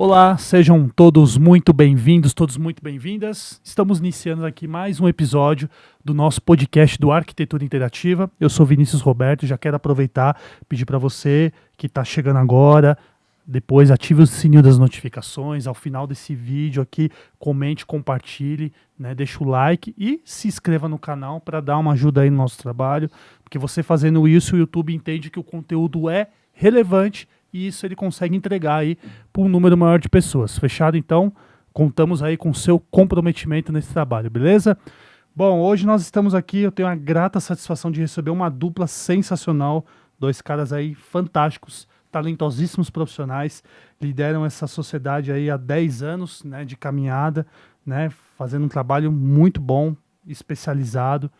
Olá, sejam todos muito bem-vindos, todos muito bem-vindas. Estamos iniciando aqui mais um episódio do nosso podcast do Arquitetura Interativa. Eu sou Vinícius Roberto e já quero aproveitar e pedir para você que está chegando agora, depois ative o sininho das notificações, ao final desse vídeo aqui, comente, compartilhe, né, deixa o like e se inscreva no canal para dar uma ajuda aí no nosso trabalho, porque você fazendo isso, o YouTube entende que o conteúdo é relevante e isso ele consegue entregar aí para um número maior de pessoas. Fechado? Então, contamos aí com o seu comprometimento nesse trabalho, beleza? Bom, hoje nós estamos aqui, eu tenho a grata satisfação de receber uma dupla sensacional, dois caras aí fantásticos, talentosíssimos profissionais, lideram essa sociedade aí há 10 anos, né, de caminhada, né, fazendo um trabalho muito bom, especializado,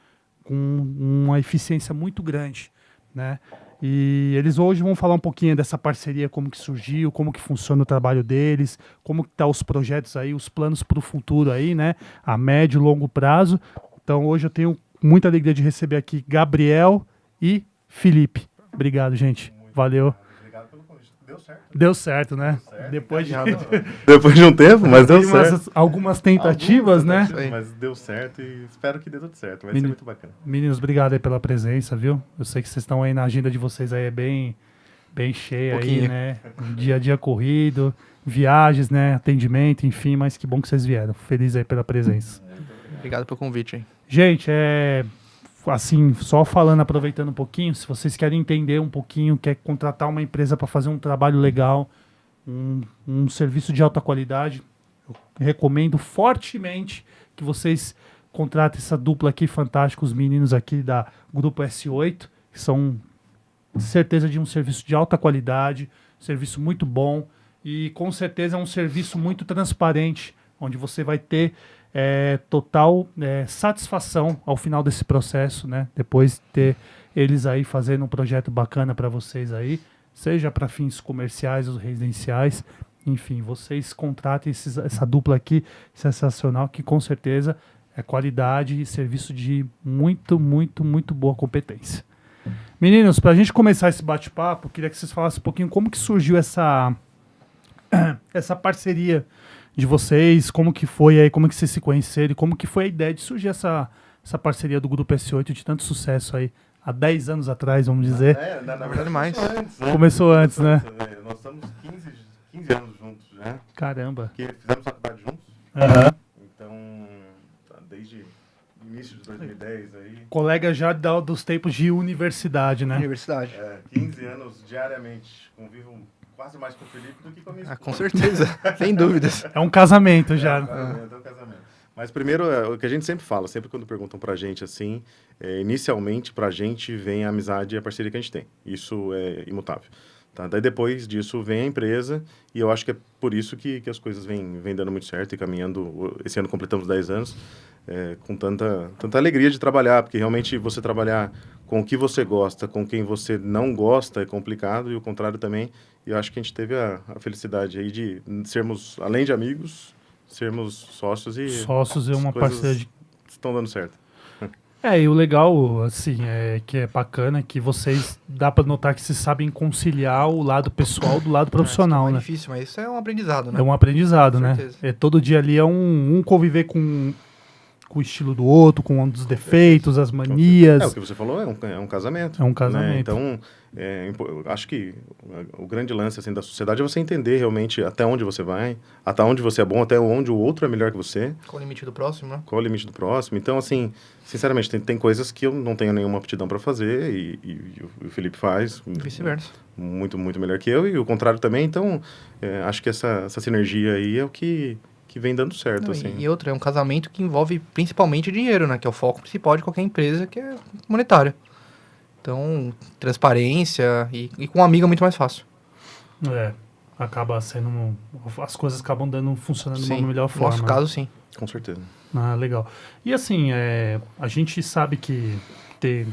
com uma eficiência muito grande, né? E eles hoje vão falar um pouquinho dessa parceria, como que surgiu, como que funciona o trabalho deles, como que tá os projetos aí, os planos para o futuro aí, né? A médio e longo prazo. Então hoje eu tenho muita alegria de receber aqui Gabriel e Felipe. Obrigado, gente. Valeu. Obrigado pelo convite. Deu certo. Deu certo, né? Deu certo, Depois de um tempo, mas deu Depois de certo. algumas tentativas, né? Mas deu certo e espero que dê tudo certo. Vai ser muito bacana. Meninos, obrigado aí pela presença, viu? Eu sei que vocês estão aí na agenda de vocês aí, é bem cheia aí, né? Dia a dia corrido, viagens, né? Atendimento, enfim, mas que bom que vocês vieram. Feliz aí pela presença. Obrigado pelo convite aí. Gente, assim, só falando, aproveitando um pouquinho, se vocês querem entender um pouquinho, quer contratar uma empresa para fazer um trabalho legal, um serviço de alta qualidade, eu recomendo fortemente que vocês contratem essa dupla aqui fantástica, os meninos aqui da Grupo S8, que são certeza de um serviço de alta qualidade, serviço muito bom e com certeza é um serviço muito transparente, onde você vai ter total satisfação ao final desse processo, né? Depois de ter eles aí fazendo um projeto bacana para vocês aí, seja para fins comerciais ou residenciais, enfim, vocês contratem essa dupla aqui sensacional, que com certeza é qualidade e serviço de muito, muito, muito boa competência. Meninos, para a gente começar esse bate-papo, queria que vocês falassem um pouquinho como que surgiu essa parceria de vocês, como que foi aí, como que vocês se conheceram, como que foi a ideia de surgir essa parceria do Grupo S8 de tanto sucesso aí, há 10 anos atrás, vamos dizer. Na verdade, mais. Começou antes, né? Nós estamos 15 anos juntos, né? Caramba. Porque fizemos faculdade juntos. Então, desde o início de 2010 aí. Colega já dos tempos de universidade, né? Universidade. 15 anos diariamente. Convivo quase mais com o Felipe do que com a minha esposa. Com certeza, sem dúvidas. É um casamento já. É um casamento. Mas primeiro, o que a gente sempre fala, sempre quando perguntam pra gente assim, inicialmente pra gente vem a amizade e a parceria que a gente tem. Isso é imutável. Tá? Daí depois disso vem a empresa e eu acho que é por isso que as coisas vêm dando muito certo e caminhando. Esse ano completamos 10 anos com tanta alegria de trabalhar, porque realmente você trabalhar com o que você gosta, com quem você não gosta é complicado e o contrário também. E eu acho que a gente teve a felicidade aí de sermos, além de amigos, sermos sócios e... Sócios é uma parceria de... Estão dando certo. E o legal, assim, que é bacana, é que vocês, dá pra notar que vocês sabem conciliar o lado pessoal do lado profissional, É né? difícil, mas isso é um aprendizado, né? É um aprendizado, Com né? certeza. Todo dia ali é um conviver com o estilo do outro, com os defeitos, as manias. O que você falou é um casamento. É um casamento. Né? Então, eu acho que o grande lance assim, da sociedade é você entender realmente até onde você vai, até onde você é bom, até onde o outro é melhor que você. Qual o limite do próximo, né? Qual o limite do próximo. Então, assim, sinceramente, tem coisas que eu não tenho nenhuma aptidão para fazer e o Felipe faz. Vice-versa. Muito, muito melhor que eu e o contrário também. Então, acho que essa sinergia aí é o que vem dando certo, Não, assim. E outra, é um casamento que envolve principalmente dinheiro, né? Que é o foco principal de qualquer empresa, que é monetário. Então, transparência e com um amigo é muito mais fácil. Acaba sendo... As coisas acabam funcionando de Sim, uma melhor no forma. nosso caso, sim. Com certeza. Legal. E assim, a gente sabe que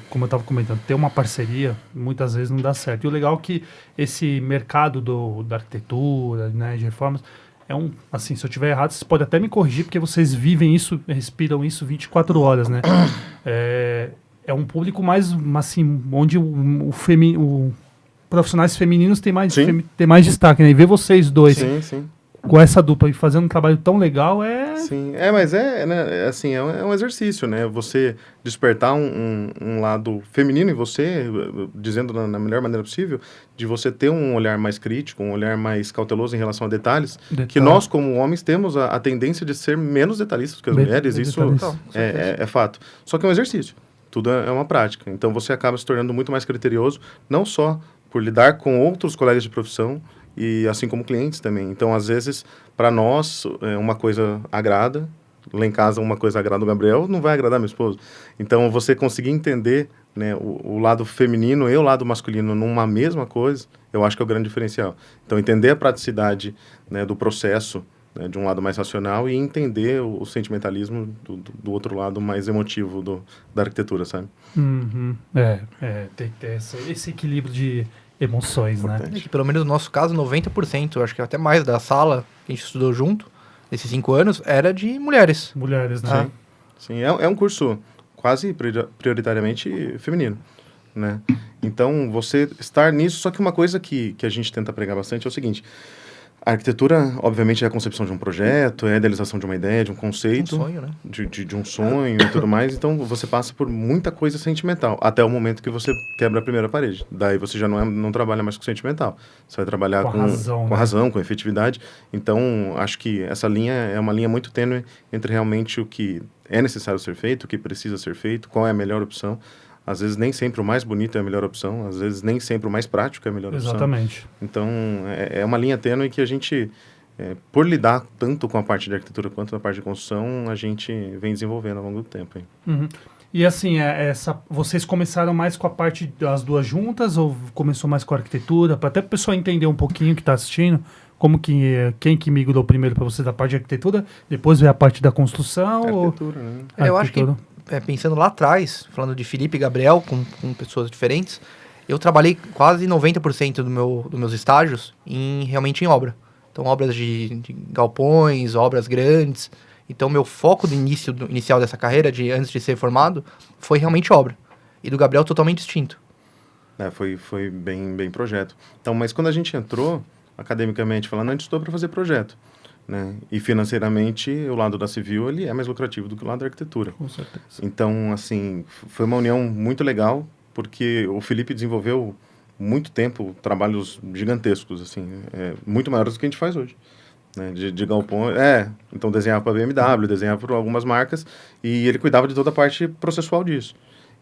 como eu estava comentando, ter uma parceria muitas vezes não dá certo. E o legal é que esse mercado da arquitetura, né, de reformas, assim, se eu estiver errado, vocês podem até me corrigir, porque vocês vivem isso, respiram isso 24 horas, né? É um público mais, assim, onde profissionais femininos têm mais destaque, né? E ver vocês dois Sim, sim. com essa dupla e fazendo um trabalho tão legal Sim, mas né, assim, é um exercício, né? Você despertar um lado feminino em você, dizendo na melhor maneira possível, de você ter um olhar mais crítico, um olhar mais cauteloso em relação a detalhes, que nós, como homens, temos a tendência de ser menos detalhistas que as mulheres, isso é fato. Só que é um exercício, tudo é uma prática. Então você acaba se tornando muito mais criterioso, não só por lidar com outros colegas de profissão, e assim como clientes também. Então, às vezes, para nós, uma coisa agrada, lá em casa uma coisa agrada o Gabriel, não vai agradar meu esposo. Então, você conseguir entender, né, o lado feminino e o lado masculino numa mesma coisa, eu acho que é o grande diferencial. Então, entender a praticidade, né, do processo, né, de um lado mais racional, e entender o sentimentalismo do outro lado mais emotivo da arquitetura, sabe? Uhum. Tem que ter esse equilíbrio de emoções, né? É que, pelo menos no nosso caso, 90%, acho que até mais da sala que a gente estudou junto, nesses 5 anos, era de mulheres. Mulheres, né? Sim, é um curso quase prioritariamente feminino, né? Então, você estar nisso, só que uma coisa que a gente tenta pregar bastante é o seguinte: a arquitetura, obviamente, é a concepção de um projeto, é a idealização de uma ideia, de um conceito, Um sonho, né? de um sonho e tudo mais. Então, você passa por muita coisa sentimental, até o momento que você quebra a primeira parede. Daí você já não trabalha mais com sentimental. Você vai trabalhar com razão, com razão, com efetividade. Então, acho que essa linha é uma linha muito tênue entre realmente o que é necessário ser feito, o que precisa ser feito, qual é a melhor opção. Às vezes nem sempre o mais bonito é a melhor opção, às vezes nem sempre o mais prático é a melhor opção. Exatamente. Então, é uma linha tênue que a gente, por lidar tanto com a parte de arquitetura quanto na parte de construção, a gente vem desenvolvendo ao longo do tempo. Hein? Uhum. E assim, vocês começaram mais com a parte das duas juntas ou começou mais com a arquitetura? Até para o pessoal entender um pouquinho que está assistindo, quem que migrou primeiro para você da parte de arquitetura, depois veio a parte da construção? Arquitetura, né? Eu acho que, pensando lá atrás, falando de Felipe e Gabriel, com pessoas diferentes, eu trabalhei quase 90% dos meus estágios realmente em obra. Então, obras de galpões, obras grandes. Então, meu foco inicial dessa carreira, antes de ser formado, foi realmente obra. E do Gabriel, totalmente distinto. Foi bem projeto. Então, mas quando a gente entrou, academicamente falando, a gente estudou para fazer projeto. Né? E financeiramente, o lado da civil ele é mais lucrativo do que o lado da arquitetura. Com certeza. Então, assim, foi uma união muito legal, porque o Felipe desenvolveu muito tempo trabalhos gigantescos, assim, muito maiores do que a gente faz hoje. Né? De galpão, então desenhava para BMW, desenhava para algumas marcas, e ele cuidava de toda a parte processual disso.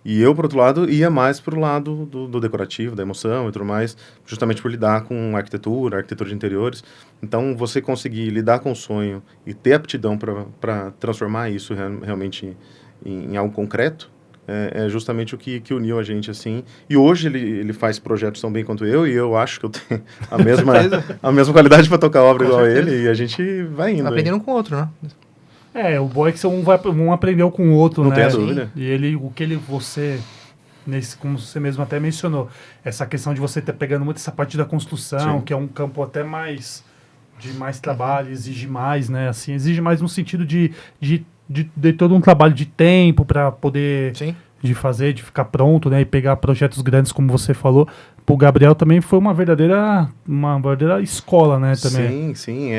E eu, por outro lado, ia mais para o lado do decorativo, da emoção e tudo mais, justamente por lidar com arquitetura de interiores. Então, você conseguir lidar com o sonho e ter aptidão para transformar isso realmente em algo concreto, é justamente o que uniu a gente, assim. E hoje ele faz projetos tão bem quanto eu, e eu acho que eu tenho a mesma qualidade para tocar obra igual a ele, e a gente vai indo. Aprendendo com o outro, né? O bom é que um aprendeu com o outro, não né? Não tem dúvida. E como você mesmo até mencionou, essa questão de você estar pegando muito essa parte da construção, que é um campo até mais de mais trabalho, exige mais, né? Assim, exige mais no sentido de todo um trabalho de tempo para poder de ficar pronto, né? E pegar projetos grandes, como você falou. O Gabriel também foi uma verdadeira escola, né? Também. Sim.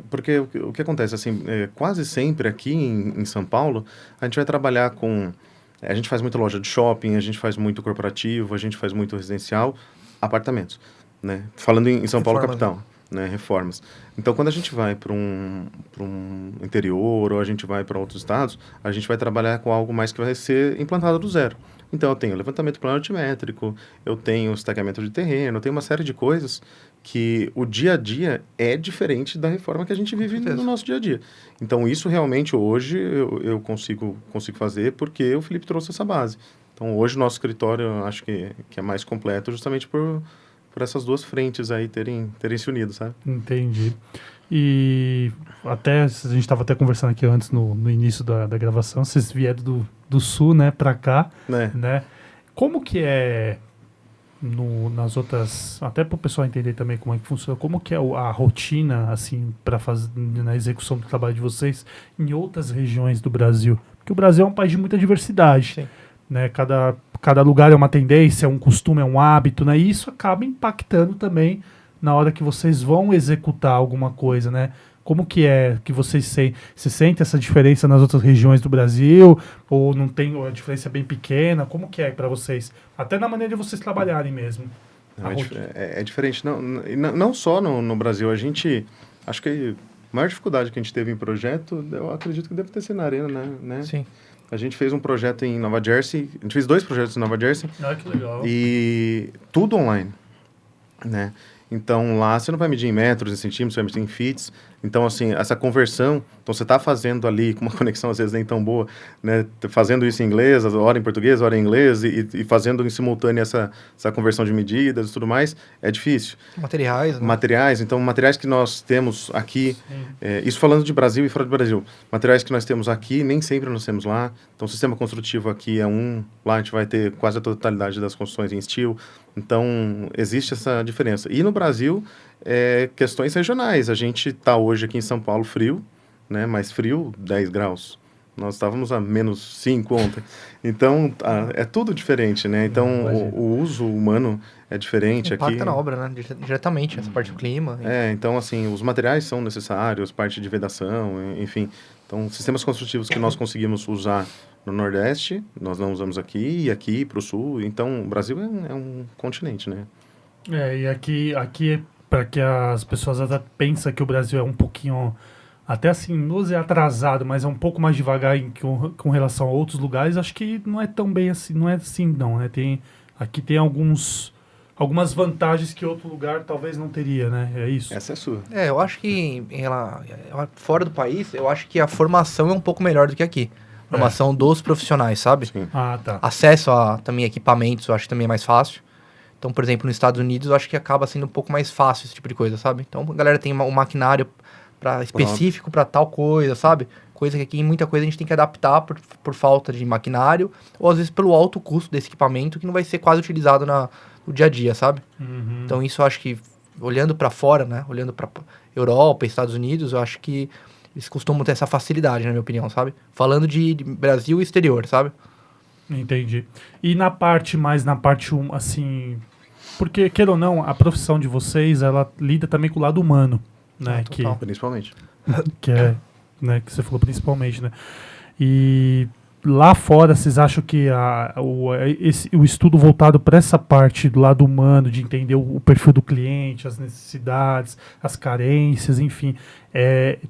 Porque o que acontece, assim, quase sempre aqui em São Paulo, a gente vai trabalhar com... A gente faz muita loja de shopping, a gente faz muito corporativo, a gente faz muito residencial, apartamentos, né? Falando em São Paulo, capital, né? Reformas. Então, quando a gente vai para um interior ou a gente vai para outros estados, a gente vai trabalhar com algo mais que vai ser implantado do zero. Então, eu tenho levantamento planimétrico, eu tenho estacamento de terreno, eu tenho uma série de coisas que o dia a dia é diferente da reforma que a gente vive no nosso dia a dia. Então, isso realmente hoje eu consigo fazer porque o Felipe trouxe essa base. Então, hoje o nosso escritório eu acho que é mais completo justamente por essas duas frentes aí terem se unido, sabe? Entendi. E até, a gente estava até conversando aqui antes, no início da gravação, vocês vieram do sul, né, para cá, né? Como que é nas outras, até para o pessoal entender também como é que funciona, como que é a rotina, assim, para fazer na execução do trabalho de vocês em outras regiões do Brasil? Porque o Brasil é um país de muita diversidade, né? Cada lugar é uma tendência, é um costume, é um hábito, né? E isso acaba impactando também na hora que vocês vão executar alguma coisa, né? Como que é que vocês se sentem essa diferença nas outras regiões do Brasil? Ou não tem, ou a diferença é bem pequena? Como que é para vocês? Até na maneira de vocês trabalharem mesmo. É diferente. Não só no Brasil. A gente, acho que a maior dificuldade que a gente teve em projeto, eu acredito que deve ter sido na Arena, né? Sim. A gente fez um projeto em Nova Jersey, a gente fez 2 projetos em Nova Jersey. Ah, que legal. E tudo online, né? Então, lá você não vai medir em metros, em centímetros, você vai medir em fits. Então, assim, essa conversão... Então, você está fazendo ali, com uma conexão às vezes nem tão boa, né? Fazendo isso em inglês, hora em português, hora em inglês, e fazendo em simultâneo essa conversão de medidas e tudo mais, é difícil. Materiais, né? Materiais, então, materiais que nós temos aqui... isso falando de Brasil e fora do Brasil. Materiais que nós temos aqui, nem sempre nós temos lá. Então, o sistema construtivo aqui é lá a gente vai ter quase a totalidade das construções em steel. Então, existe essa diferença. E no Brasil, questões regionais. A gente está hoje aqui em São Paulo frio, né? Mais frio, 10 graus. Nós estávamos a menos 5 ontem. Então, é tudo diferente, né? Então, o uso humano é diferente aqui. Impacta na obra, né? Diretamente, essa parte do clima. Então, assim, os materiais são necessários, parte de vedação, enfim. Então, sistemas construtivos que nós conseguimos usar no Nordeste, nós não usamos aqui, e aqui para o Sul. Então, o Brasil é um continente, né? E aqui para que as pessoas até pensam que o Brasil é um pouquinho, até assim, não é atrasado, mas é um pouco mais devagar com relação a outros lugares, acho que não é tão bem assim, não é assim não, né? Aqui tem algumas vantagens que outro lugar talvez não teria, né? É isso? Essa é sua. Eu acho que fora do país, eu acho que a formação é um pouco melhor do que aqui. Formação dos profissionais, sabe? Sim. Ah, tá. Acesso a também equipamentos, eu acho que também é mais fácil. Então, por exemplo, nos Estados Unidos, eu acho que acaba sendo um pouco mais fácil esse tipo de coisa, sabe? Então, a galera tem um maquinário específico para tal coisa, sabe? Coisa que aqui, muita coisa, a gente tem que adaptar por falta de maquinário, ou às vezes pelo alto custo desse equipamento, que não vai ser quase utilizado no dia a dia, sabe? Uhum. Então, isso eu acho que, olhando para fora, né? Olhando para Europa, Estados Unidos, eu acho que eles costumam ter essa facilidade, na minha opinião, sabe? Falando de Brasil e exterior, sabe? Entendi. E na parte assim... Porque, queira ou não, a profissão de vocês, ela lida também com o lado humano, né? Total. Principalmente. Né, que você falou principalmente, né? E lá fora, vocês acham que o estudo voltado para essa parte do lado humano, de entender o perfil do cliente, as necessidades, as carências, enfim,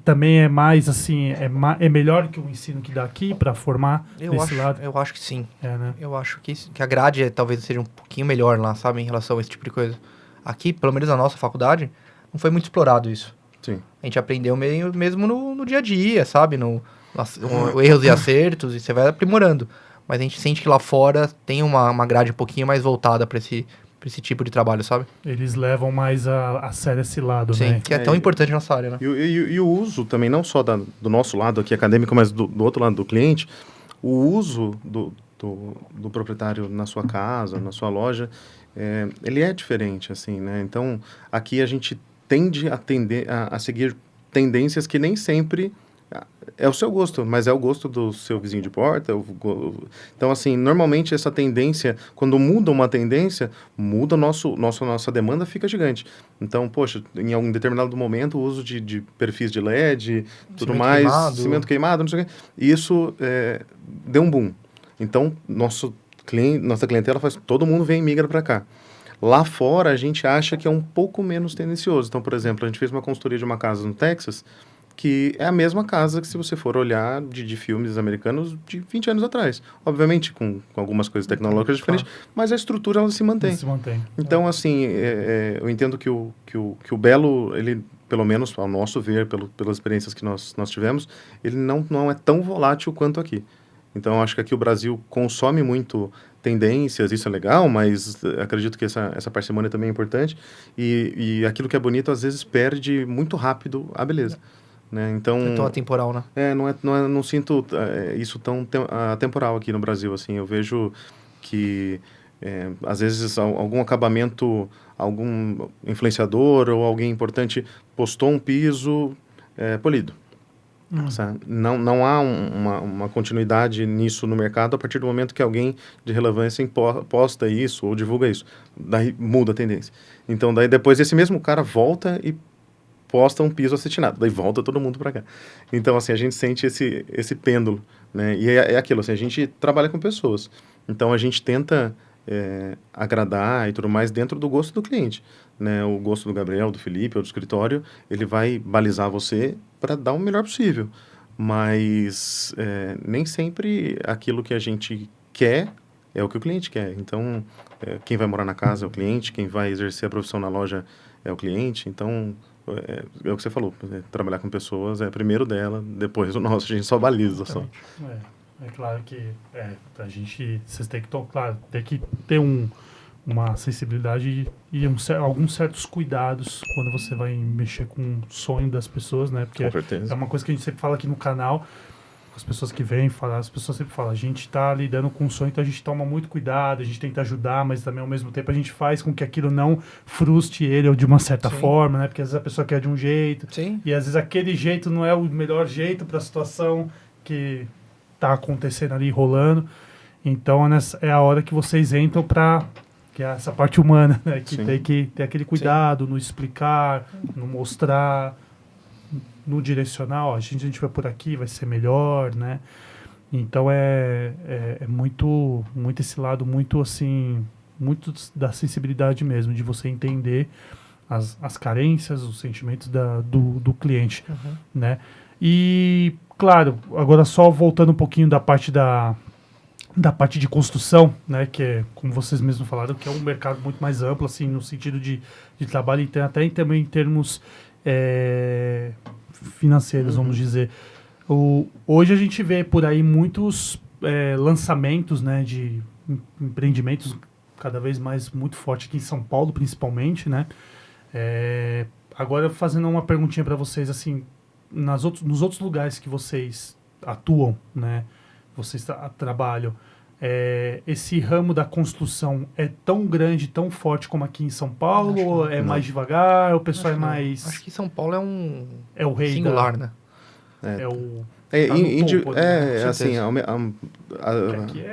também é mais assim, é melhor que o ensino que dá aqui para formar nesse lado? Eu acho que sim. Né? Eu acho que a grade talvez seja um pouquinho melhor lá, sabe, em relação a esse tipo de coisa. Aqui, pelo menos na nossa faculdade, não foi muito explorado isso. Sim. A gente aprendeu mesmo no dia a dia, sabe? Erros e acertos, e você vai aprimorando. Mas a gente sente que lá fora tem uma grade um pouquinho mais voltada para esse tipo de trabalho, sabe? Eles levam mais a sério esse lado, Sim, né? que é tão importante na nossa área, né? E o uso também, não só do nosso lado aqui acadêmico, mas do outro lado do cliente, o uso do proprietário na sua casa, na sua loja, ele é diferente, assim, né? Então, aqui a gente tende a seguir tendências que nem sempre é o seu gosto, mas é o gosto do seu vizinho de porta. Então, assim, normalmente essa tendência, quando muda uma tendência, muda nossa demanda, fica gigante. Então, poxa, em algum determinado momento, o uso de perfis de LED, tudo mais, cimento queimado, não sei o quê, isso deu um boom. Então, nossa clientela todo mundo migra para cá. Lá fora, a gente acha que é um pouco menos tendencioso. Então, por exemplo, a gente fez uma consultoria de uma casa no Texas, que é a mesma casa que, se você for olhar de filmes americanos de 20 anos atrás. Obviamente, com algumas coisas tecnológicas diferentes, mas a estrutura, ela se mantém. Então, assim, eu entendo que o Belo, ele, pelo menos ao nosso ver, pelas experiências que nós tivemos, ele não é tão volátil quanto aqui. Então, acho que aqui o Brasil consome muito tendências, isso é legal, mas acredito que essa parcimônia também é importante. E aquilo que é bonito, às vezes, perde muito rápido a beleza. Né? Então, é tão atemporal, né? Não sinto isso tão atemporal aqui no Brasil. Assim, eu vejo que, às vezes, algum acabamento, algum influenciador ou alguém importante postou um piso polido. Sabe? Não há uma continuidade nisso no mercado a partir do momento que alguém de relevância posta isso ou divulga isso. Daí muda a tendência. Então, daí depois esse mesmo cara volta e posta um piso acetinado. Daí volta todo mundo para cá. Então, assim, a gente sente esse pêndulo, né? E é aquilo, assim, a gente trabalha com pessoas. Então, a gente tenta agradar e tudo mais dentro do gosto do cliente. Né? O gosto do Gabriel, do Felipe ou do escritório, ele vai balizar você para dar o melhor possível. Mas nem sempre aquilo que a gente quer é o que o cliente quer. Então, quem vai morar na casa é o cliente, quem vai exercer a profissão na loja é o cliente. Então, é o que você falou, trabalhar com pessoas é primeiro dela, depois o nosso, a gente só baliza. Só. É claro que a gente, vocês têm que, claro, tem que ter uma sensibilidade e alguns certos cuidados quando você vai mexer com o sonho das pessoas, né? Porque com certeza. É uma coisa que a gente sempre fala aqui no canal, as pessoas que vêm falar, as pessoas sempre falam, a gente está lidando com um sonho, então a gente toma muito cuidado, a gente tenta ajudar, mas também ao mesmo tempo a gente faz com que aquilo não frustre ele ou de uma certa forma, né? Porque às vezes a pessoa quer de um jeito, e às vezes aquele jeito não é o melhor jeito para a situação que está acontecendo ali, rolando. Então é a hora que vocês entram para que é essa parte humana, né? Que tem que ter aquele cuidado no explicar, no mostrar, no direcionar, ó, a gente vai por aqui, vai ser melhor, né? Então é muito esse lado muito assim, muito da sensibilidade mesmo, de você entender as carências, os sentimentos do cliente, né? E, claro, agora só voltando um pouquinho da parte parte de construção, né, que é, como vocês mesmos falaram, que é um mercado muito mais amplo, assim, no sentido de trabalho, e até também em termos financeiros, vamos dizer. Hoje a gente vê por aí muitos lançamentos, né, de empreendimentos cada vez mais muito forte aqui em São Paulo, principalmente, né. Agora, fazendo uma perguntinha para vocês, assim, nos outros lugares que vocês atuam, né, vocês trabalham, esse ramo da construção é tão grande, tão forte como aqui em São Paulo? Ou é mais devagar? O pessoal mais... Acho que São Paulo é o rei singular, né? É o... assim... Aqui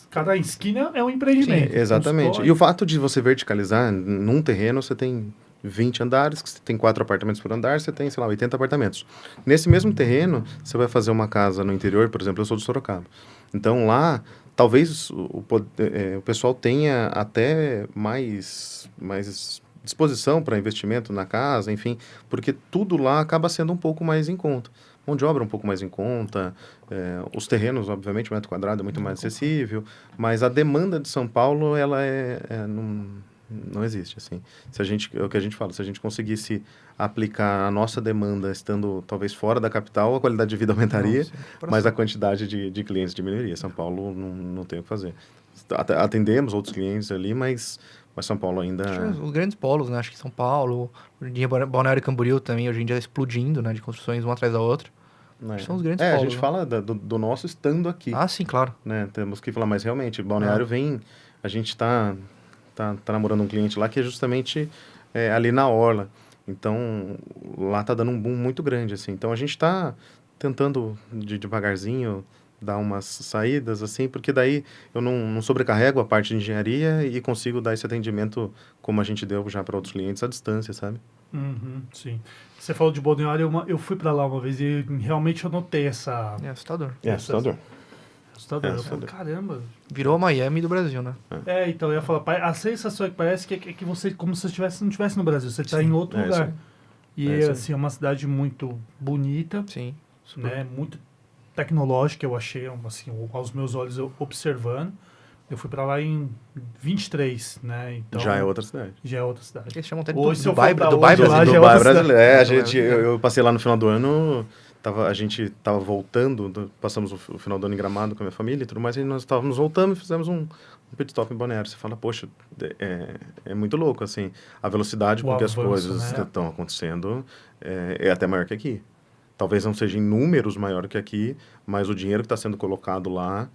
cada esquina é um empreendimento. Sim, exatamente. E o fato de você verticalizar, num terreno você tem 20 andares, você tem 4 apartamentos por andar, você tem, sei lá, 80 apartamentos. Nesse mesmo terreno, você vai fazer uma casa no interior, por exemplo, eu sou de Sorocaba. Então, lá, talvez o pessoal tenha até mais disposição para investimento na casa, enfim, porque tudo lá acaba sendo um pouco mais em conta. Mão de obra um pouco mais em conta, os terrenos, obviamente, o metro quadrado é muito mais acessível, mas a demanda de São Paulo, ela não existe, assim. É o que a gente fala, se a gente conseguisse aplicar a nossa demanda estando talvez fora da capital, a qualidade de vida aumentaria, mas a quantidade de clientes diminuiria. São Paulo não tem o que fazer. Atendemos outros clientes ali, mas São Paulo ainda... Os grandes polos, né? Acho que São Paulo, Balneário Camboriú também, hoje em dia explodindo, né? De construções uma atrás da outra. São os grandes polos. A gente fala do nosso estando aqui. Ah, sim, claro. Né? Temos que falar, mas realmente, Balneário vem... A gente tá namorando um cliente lá que é justamente ali na orla. Então, lá tá dando um boom muito grande, assim. Então, a gente tá tentando, devagarzinho, dar umas saídas, assim, porque daí eu não sobrecarrego a parte de engenharia e consigo dar esse atendimento como a gente deu já para outros clientes à distância, sabe? Sim. Você falou de Balneário, eu fui para lá uma vez e realmente eu notei essa... É assustador. Assustador. Eu falo, caramba. Virou a Miami do Brasil, né? Então eu ia falar, a sensação é que parece que é que você, como se você não estivesse no Brasil, você está em outro lugar. Sim. E assim, é uma cidade muito bonita, Sim. né? Muito tecnológica, eu achei, assim, aos meus olhos observando. Eu fui para lá em 23, né? Então, já é outra cidade. Eles chamam até de Hoje, Dubai Dubai brasileiro. Eu passei lá no final do ano, a gente tava voltando, passamos o final do ano em Gramado com a minha família e tudo mais, e nós estávamos voltando e fizemos um pit stop em Balneário. Você fala, poxa, é muito louco, assim, a velocidade com que as coisas estão acontecendo é até maior que aqui. Talvez não seja em números maior que aqui, mas o dinheiro que está sendo colocado lá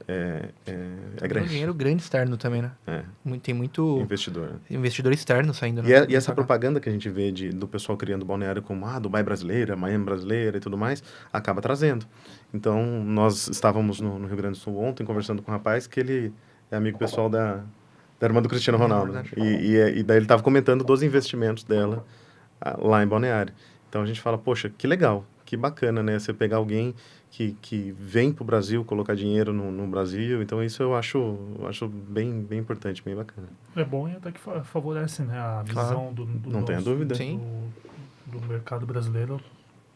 é Tem um grande. dinheiro grande externo também, né? É, Tem muito investidor. investidor externo saindo, né? E essa propaganda que a gente vê do pessoal criando balneário como Dubai brasileira, Miami brasileira e tudo mais, acaba trazendo. Então, nós estávamos no Rio Grande do Sul ontem conversando com um rapaz que ele é amigo pessoal da irmã do Cristiano Ronaldo. Verdade. E daí ele estava comentando dos investimentos dela lá em Balneário. Então, a gente fala, poxa, que legal, que bacana, né? Você pegar alguém que vem para o Brasil colocar dinheiro no Brasil. Então, isso eu acho bem importante, bem bacana. É bom e até que favorece, né, a visão do Não tenha dúvida. Sim. do mercado brasileiro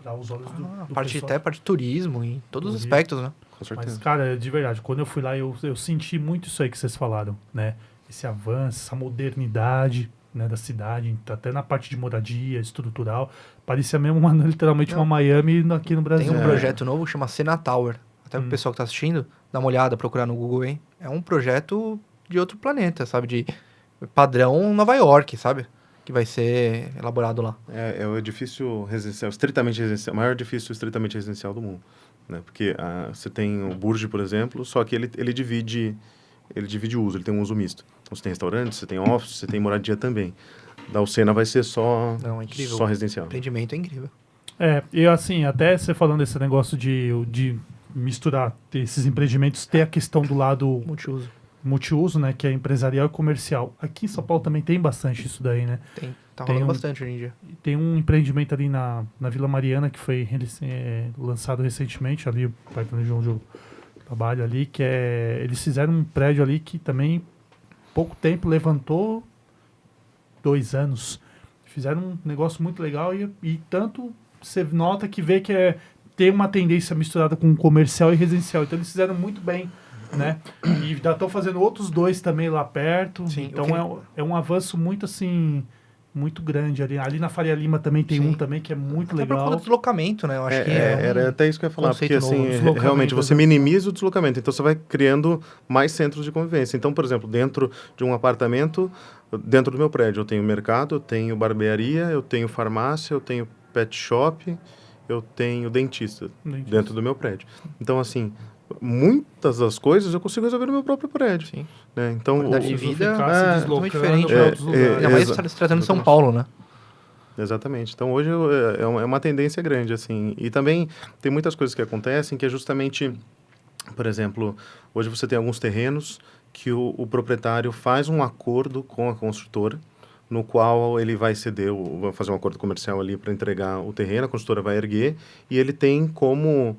para os olhos do pessoal. Até a parte de turismo, em todos os Turismo. aspectos, né? Com certeza. Mas, cara, de verdade, quando eu fui lá, eu senti muito isso aí que vocês falaram, né? Esse avanço, essa modernidade, né, da cidade, até na parte de moradia, estrutural. Parecia mesmo, literalmente, uma Miami aqui no Brasil. Tem um projeto novo que chama Sena Tower. Até o pessoal que tá assistindo, dá uma olhada, procurar no Google, hein? É um projeto de outro planeta, sabe? De padrão Nova York, sabe? Que vai ser elaborado lá. É o edifício residencial, estritamente residencial, o maior edifício estritamente residencial do mundo, né? Porque você tem o Burj, por exemplo, só que ele divide uso, ele tem um uso misto. Então, você tem restaurante, você tem office, você tem moradia também. Da Alcena vai ser só Incrível. só residencial. O empreendimento é incrível. E assim, até você falando desse negócio de misturar esses empreendimentos, ter a questão do lado multiuso, né, que é empresarial e comercial. Aqui em São Paulo também tem bastante isso daí, né? Tá rolando bastante hoje em dia. Tem um empreendimento ali na Vila Mariana que foi lançado recentemente, ali perto de onde eu trabalho ali, que eles fizeram um prédio ali que também, pouco tempo, levantou 2 anos. Fizeram um negócio muito legal e tanto você nota que vê que tem uma tendência misturada com comercial e residencial. Então eles fizeram muito bem, né? E já estão fazendo outros 2 também lá perto. Sim, então é um avanço muito assim, muito grande ali. Ali na Faria Lima também tem um também que é muito Até por legal. conta do deslocamento, né? Eu acho que era até isso que eu ia falar, porque conceito assim, novo. realmente você minimiza o deslocamento, então você vai criando mais centros de convivência. Então, por exemplo, dentro de um apartamento, dentro do meu prédio, eu tenho mercado, eu tenho barbearia, eu tenho farmácia, eu tenho pet shop, eu tenho dentista dentro do meu prédio. Então, assim, muitas das coisas eu consigo resolver no meu próprio prédio. Sim. Né? Então, Qualidade de vida é totalmente diferente. pra outros lugares. Ainda mais se tratando de São Paulo, né? Exatamente. Então, hoje é uma tendência grande, assim. E também tem muitas coisas que acontecem que é justamente, por exemplo, hoje você tem alguns terrenos que o proprietário faz um acordo com a construtora, no qual ele vai ceder, vai fazer um acordo comercial ali para entregar o terreno, a construtora vai erguer, e ele tem como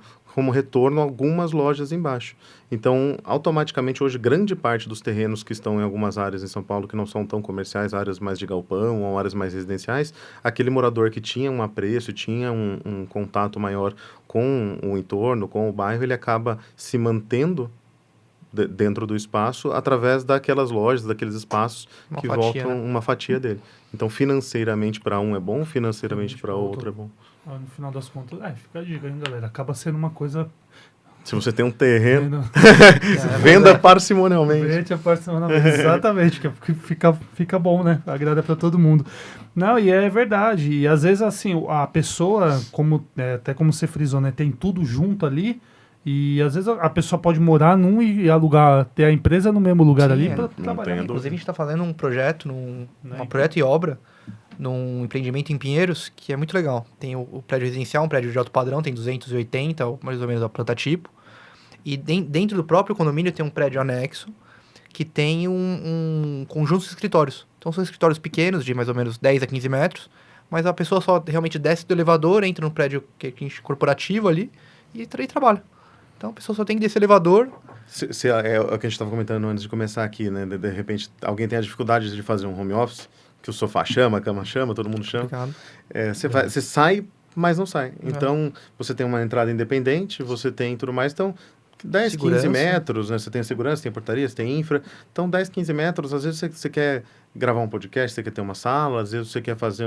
retorno algumas lojas embaixo. Então, automaticamente, hoje, grande parte dos terrenos que estão em algumas áreas em São Paulo que não são tão comerciais, áreas mais de galpão ou áreas mais residenciais, aquele morador que tinha um apreço, tinha um contato maior com o entorno, com o bairro, ele acaba se mantendo dentro do espaço através daquelas lojas, daqueles espaços que voltam uma fatia dele. Então, financeiramente para um é bom, financeiramente para outro é bom. No final das contas, fica a dica, hein, galera? Acaba sendo uma coisa... Se você tem um terreno, venda parcimonialmente. Vende parcimonialmente, exatamente, que fica bom, né? Agrada para todo mundo. Não, e é verdade. E às vezes, assim, a pessoa, até como você frisou, né? Tem tudo junto ali. E às vezes a pessoa pode morar num e alugar, ter a empresa no mesmo lugar ali para trabalhar. Inclusive, a gente está fazendo um projeto, projeto e obra, num empreendimento em Pinheiros, que é muito legal. Tem o prédio residencial, um prédio de alto padrão, tem 280, mais ou menos, a planta tipo. E dentro do próprio condomínio tem um prédio anexo, que tem um conjunto de escritórios. Então, são escritórios pequenos, de mais ou menos 10 a 15 metros, mas a pessoa só realmente desce do elevador, entra no prédio corporativo ali e trabalha. Então, a pessoa só tem que descer o elevador. É o que a gente estava comentando antes de começar aqui, né? De repente, alguém tem a dificuldade de fazer um home office, que o sofá chama, a cama chama, todo mundo chama. Você sai, mas não sai. Então, você tem uma entrada independente, você tem tudo mais. Então, 10, segurança. 15 metros, né? Você tem a segurança, tem portaria, você tem infra. Então, 10, 15 metros, às vezes você quer gravar um podcast, você quer ter uma sala, às vezes você quer fazer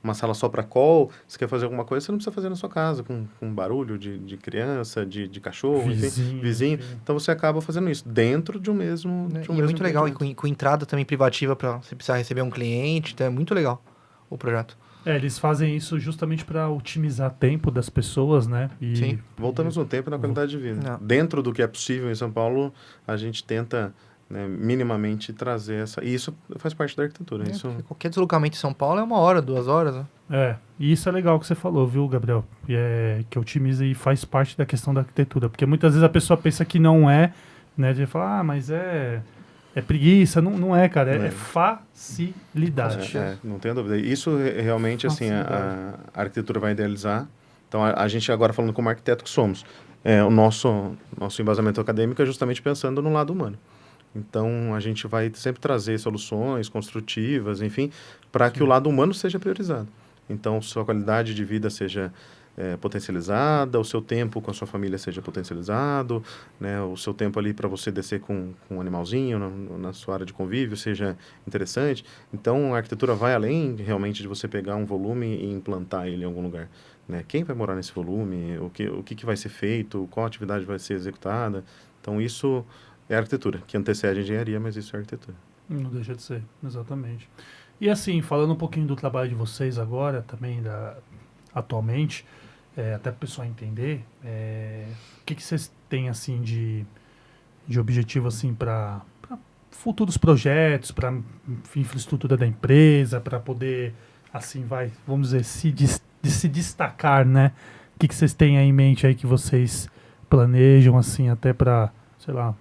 uma sala só para call, você quer fazer alguma coisa, você não precisa fazer na sua casa, com barulho de criança, de cachorro, vizinho. Então, você acaba fazendo isso dentro de um mesmo... É muito legal, e com entrada também privativa para você precisar receber um cliente, então é muito legal. o projeto. Eles fazem isso justamente para otimizar tempo das pessoas, né? E Sim. Voltamos no tempo e na qualidade de vida. Não. Dentro do que é possível em São Paulo, a gente tenta, né, minimamente trazer essa... E isso faz parte da arquitetura. Isso... Porque qualquer deslocamento em São Paulo é 1 hora, 2 horas, né? E isso é legal que você falou, viu, Gabriel? Que otimiza e faz parte da questão da arquitetura. Porque muitas vezes a pessoa pensa que não é, né? De falar, mas é preguiça. Não é, cara. É facilidade. não tenho dúvida. Isso realmente, assim, a arquitetura vai idealizar. Então, a gente agora falando como arquiteto que somos, o nosso embasamento acadêmico é justamente pensando no lado humano. Então, a gente vai sempre trazer soluções construtivas, enfim, para que o lado humano seja priorizado. Então, sua qualidade de vida seja potencializada, o seu tempo com a sua família seja potencializado, né, o seu tempo ali para você descer com um animalzinho na sua área de convívio seja interessante. Então, a arquitetura vai além realmente de você pegar um volume e implantar ele em algum lugar. Né? Quem vai morar nesse volume, o que vai ser feito, qual atividade vai ser executada. Então, isso é arquitetura, que antecede a engenharia, mas isso é arquitetura. Não deixa de ser, exatamente. E assim, falando um pouquinho do trabalho de vocês agora, também atualmente, até para o pessoal entender, o que vocês têm assim de objetivo assim para futuros projetos, para infraestrutura da empresa, para poder, assim, vamos dizer, se destacar, né? O que vocês têm aí em mente aí que vocês planejam, assim, até para, sei lá,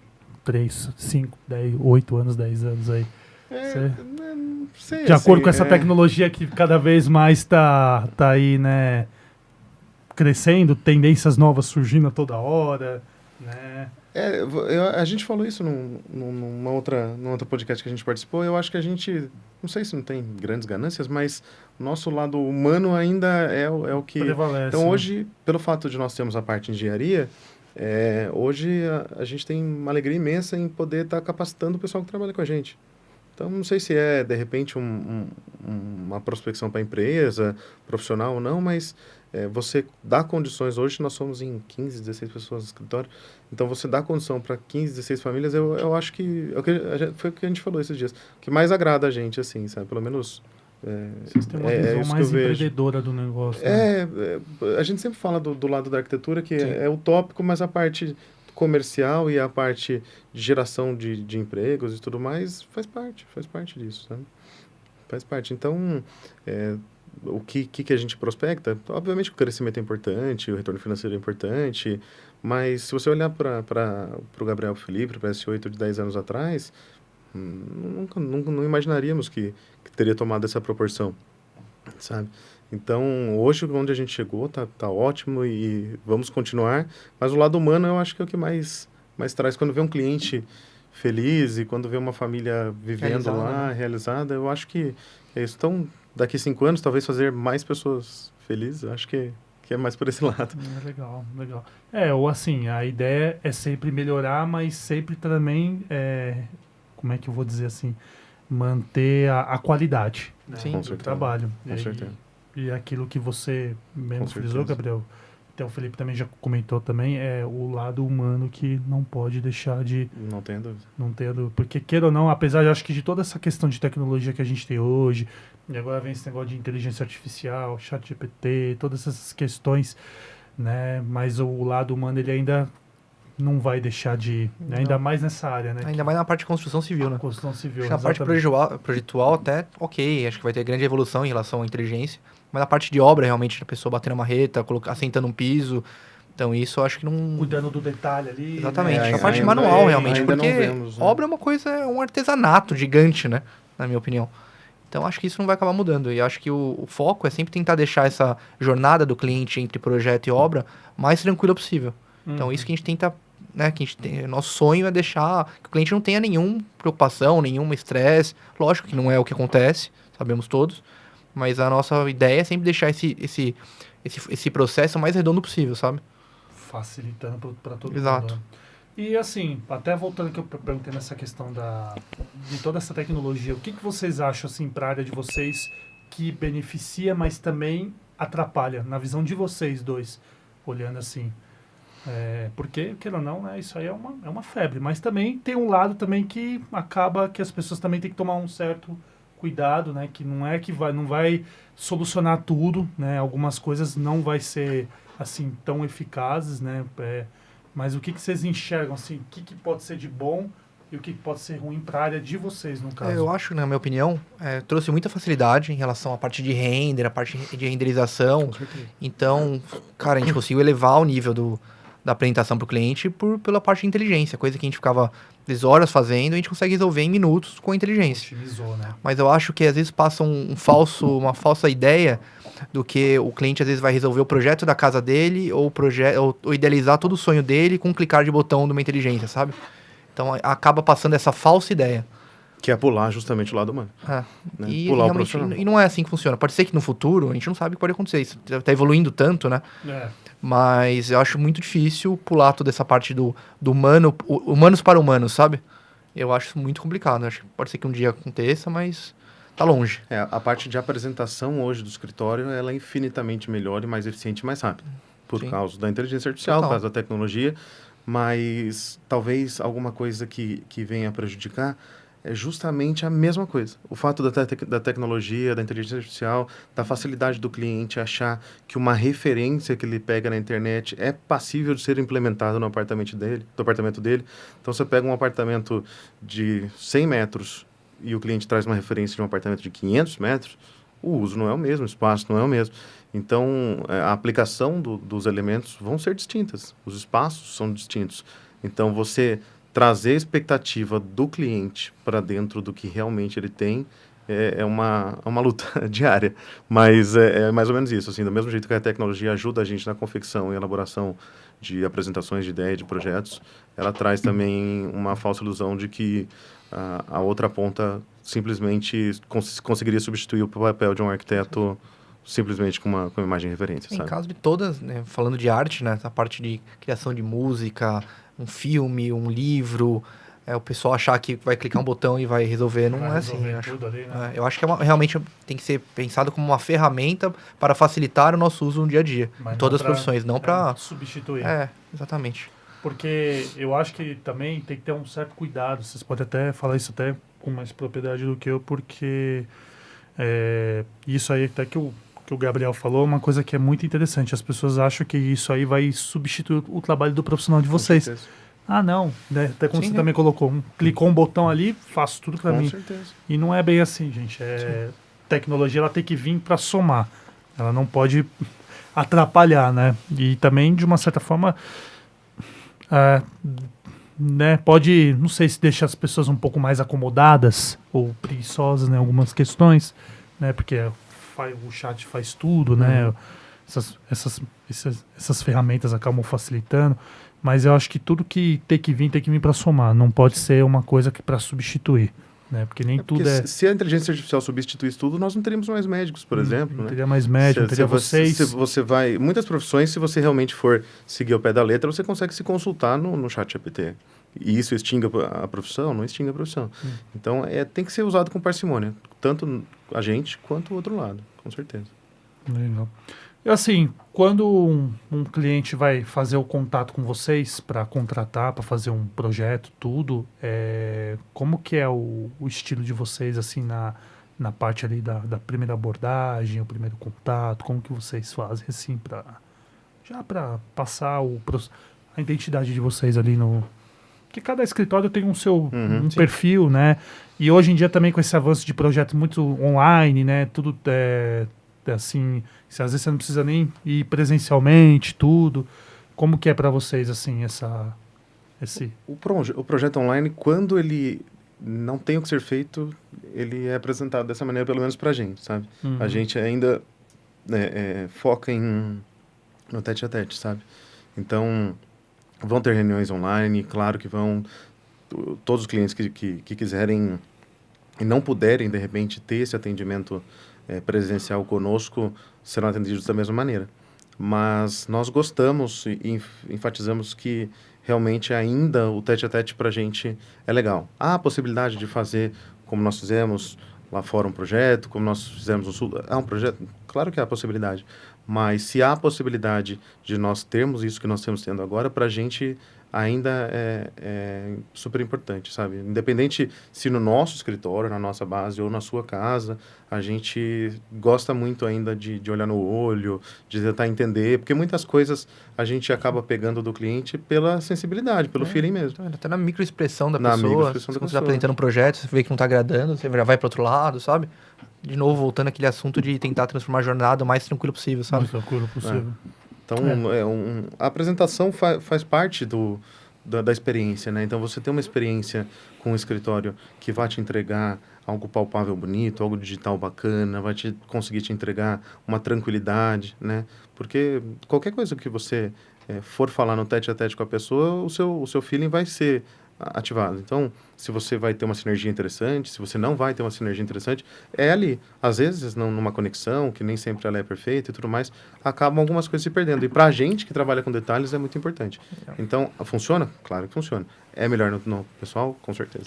3, 5, 10, 8 anos, 10 anos aí? Não sei, De acordo assim, com essa tecnologia que cada vez mais tá aí, né, crescendo, tendências novas surgindo a toda hora, né? A gente falou isso num outro podcast que a gente participou. Eu acho que a gente, não sei se não tem grandes ganâncias, mas o nosso lado humano ainda é o que... Prevalece, então, né? hoje, pelo fato de nós termos a parte de engenharia, hoje a gente tem uma alegria imensa em poder estar capacitando o pessoal que trabalha com a gente. Então, não sei se de repente, uma prospecção para a empresa, profissional ou não, mas você dá condições. Hoje nós somos em 15, 16 pessoas no escritório, então você dá condição para 15, 16 famílias, eu acho que, foi o que a gente falou esses dias, o que mais agrada a gente, assim, sabe? Pelo menos... Vocês têm uma visão isso mais que eu vejo. empreendedora do negócio. Né? A gente sempre fala do lado da arquitetura, que é utópico, mas a parte comercial e a parte de geração de empregos e tudo mais faz parte disso, sabe? Faz parte. Então, o que a gente prospecta? Obviamente o crescimento é importante, o retorno financeiro é importante, mas se você olhar para o Gabriel Felipe, para esse 8 de 10 anos atrás, não imaginaríamos que teria tomado essa proporção, sabe? Então, hoje, onde a gente chegou, tá ótimo e vamos continuar. Mas o lado humano, eu acho que é o que mais traz. Quando vê um cliente feliz e quando vê uma família vivendo realizada, eu acho que é isso. Então, daqui 5 anos, talvez fazer mais pessoas felizes, eu acho que é mais por esse lado. Legal. Ou assim, a ideia é sempre melhorar, mas sempre também, como é que eu vou dizer assim, manter a qualidade, né, do trabalho. Com certeza. E aquilo que você mesmo frisou, Gabriel, até o Felipe também já comentou também, é o lado humano que não pode deixar de... Não tenho dúvida. Porque, queira ou não, apesar de, acho que de toda essa questão de tecnologia que a gente tem hoje, e agora vem esse negócio de inteligência artificial, ChatGPT, todas essas questões, né, mas o lado humano, ele ainda não vai deixar de... Né, ainda mais nessa área, né? Ainda mais na parte de construção civil, né? Construção civil, na parte projetual até, ok, acho que vai ter grande evolução em relação à inteligência, mas na parte de obra, realmente, a pessoa batendo uma marreta, assentando um piso, então isso eu acho que não... Cuidando do detalhe ali. Exatamente, né? a parte manual, realmente, ainda porque não vemos, né? obra é uma coisa, um artesanato gigante, né? Na minha opinião. Então, acho que isso não vai acabar mudando. E acho que o foco é sempre tentar deixar essa jornada do cliente entre projeto e obra mais tranquila possível. Então, isso que a gente tenta... Né, nosso sonho é deixar que o cliente não tenha nenhuma preocupação, nenhum estresse. Lógico que não é o que acontece, sabemos todos. Mas a nossa ideia é sempre deixar esse processo o mais redondo possível, sabe? Facilitando para todo Exato. mundo. E assim, até voltando que eu perguntei nessa questão de toda essa tecnologia, o que vocês acham assim para a área de vocês que beneficia, mas também atrapalha, na visão de vocês dois, olhando assim? Porque, queira ou não, né, isso aí é uma febre, mas também tem um lado também que acaba que as pessoas também têm que tomar um certo cuidado, né? Que não é que não vai solucionar tudo, né? Algumas coisas não vai ser assim tão eficazes, né? Mas o que vocês enxergam assim? O que pode ser de bom e o que pode ser ruim para a área de vocês, no caso? Eu acho, na minha opinião, trouxe muita facilidade em relação à parte de render, a parte de renderização. Então, cara, a gente conseguiu elevar o nível da apresentação para o cliente pela parte de inteligência, coisa que a gente ficava 10 horas fazendo, a gente consegue resolver em minutos com inteligência. Otimizou, né? Mas eu acho que às vezes passa uma falsa ideia do que o cliente às vezes vai resolver o projeto da casa dele ou idealizar todo o sonho dele com um clicar de botão de uma inteligência, sabe? Então acaba passando essa falsa ideia. Que é pular justamente o lado humano. Né? E pular o profissional. E não é assim que funciona. Pode ser que no futuro, a gente não sabe o que pode acontecer. Isso tá evoluindo tanto, né? Mas eu acho muito difícil pular toda essa parte do humano, humanos para humanos, sabe? Eu acho isso muito complicado. Acho que pode ser que um dia aconteça, mas tá longe. A parte de apresentação hoje do escritório, ela é infinitamente melhor e mais eficiente e mais rápida. Por causa da inteligência artificial, por causa da tecnologia. Mas talvez alguma coisa que venha a prejudicar é justamente a mesma coisa. O fato da tecnologia, da inteligência artificial, da facilidade do cliente achar que uma referência que ele pega na internet é passível de ser implementada no apartamento dele. Então, você pega um apartamento de 100 metros e o cliente traz uma referência de um apartamento de 500 metros, o uso não é o mesmo, o espaço não é o mesmo. Então, a aplicação dos elementos vão ser distintas, os espaços são distintos. Então, você trazer a expectativa do cliente para dentro do que realmente ele tem é uma luta diária. Mas é mais ou menos isso. Assim, do mesmo jeito que a tecnologia ajuda a gente na confecção e elaboração de apresentações de ideias, de projetos, ela traz também uma falsa ilusão de que a outra ponta simplesmente conseguiria substituir o papel de um arquiteto simplesmente com uma imagem de referência. Em caso de todas, né, falando de arte, né, a parte de criação de música, um filme, um livro, o pessoal achar que vai clicar um botão e vai resolver, não é assim. Eu acho, ali, né? eu acho que realmente tem que ser pensado como uma ferramenta para facilitar o nosso uso no dia a dia, em todas as profissões, não para substituir. Exatamente. Porque eu acho que também tem que ter um certo cuidado. Vocês podem até falar isso até com mais propriedade do que eu, porque isso aí até que o Gabriel falou é uma coisa que é muito interessante. As pessoas acham que isso aí vai substituir o trabalho do profissional de vocês. Não, né? Até como você também colocou, clicou um botão ali, faço tudo para mim. Certeza. E não é bem assim, gente. Tecnologia ela tem que vir para somar. Ela não pode atrapalhar, né? E também, de uma certa forma, né, pode, não sei se deixa as pessoas um pouco mais acomodadas ou preguiçosas em algumas questões, né? Porque o chat faz tudo, né? Essas ferramentas acabam facilitando, mas eu acho que tudo que tem que vir para somar, não pode ser uma coisa que para substituir, né? Porque nem tudo é... Se a inteligência artificial substituísse tudo, nós não teríamos mais médicos, por exemplo. Não né? teria mais médico, não teria vocês. Muitas profissões, se você realmente for seguir ao pé da letra, você consegue se consultar no chat GPT. E isso extingue a profissão? Não extingue a profissão. Então, tem que ser usado com parcimônia, tanto a gente quanto o outro lado, com certeza. Legal. E assim, quando um cliente vai fazer o contato com vocês para contratar, para fazer um projeto, tudo, como que é o estilo de vocês, assim, na parte ali da primeira abordagem, o primeiro contato, como que vocês fazem, assim, para passar a identidade de vocês ali no... Porque cada escritório tem um perfil, né? E hoje em dia também com esse avanço de projetos muito online, né? Tudo assim, às vezes você não precisa nem ir presencialmente, tudo. Como que é para vocês, assim, O projeto online, quando ele não tem o que ser feito, ele é apresentado dessa maneira, pelo menos pra gente, sabe? A gente ainda foca no tete-a-tete, sabe? Então, vão ter reuniões online, claro que vão. Todos os clientes que quiserem e não puderem, de repente, ter esse atendimento presencial conosco, serão atendidos da mesma maneira. Mas nós gostamos e enfatizamos que realmente ainda o tete-a-tete para a gente é legal. Há a possibilidade de fazer, como nós fizemos lá fora, um projeto, como nós fizemos no Sul. Há um projeto? Claro que há a possibilidade. Mas se há a possibilidade de nós termos isso que nós estamos tendo agora, para a gente ainda é super importante, sabe? Independente se no nosso escritório, na nossa base ou na sua casa, a gente gosta muito ainda de olhar no olho, de tentar entender, porque muitas coisas a gente acaba pegando do cliente pela sensibilidade, pelo feeling mesmo. Até na microexpressão da Na pessoa. microexpressão da Quando você está pessoa. apresentando um projeto, você vê que não está agradando, você já vai para outro lado, sabe? De novo, voltando àquele assunto de tentar transformar a jornada o mais tranquilo possível, sabe? Mais tranquilo possível. Então, a apresentação faz parte da experiência, né? Então, você tem uma experiência com um escritório que vai te entregar algo palpável, bonito, algo digital bacana, vai conseguir te entregar uma tranquilidade, né? Porque qualquer coisa que você for falar no tete-a-tete com a pessoa, o seu feeling vai ser ativado. Então, se você vai ter uma sinergia interessante, se você não vai ter uma sinergia interessante, é ali. Às vezes, numa conexão, que nem sempre ela é perfeita e tudo mais, acabam algumas coisas se perdendo. E pra gente que trabalha com detalhes, é muito importante. Então, funciona? Claro que funciona. É melhor no pessoal? Com certeza.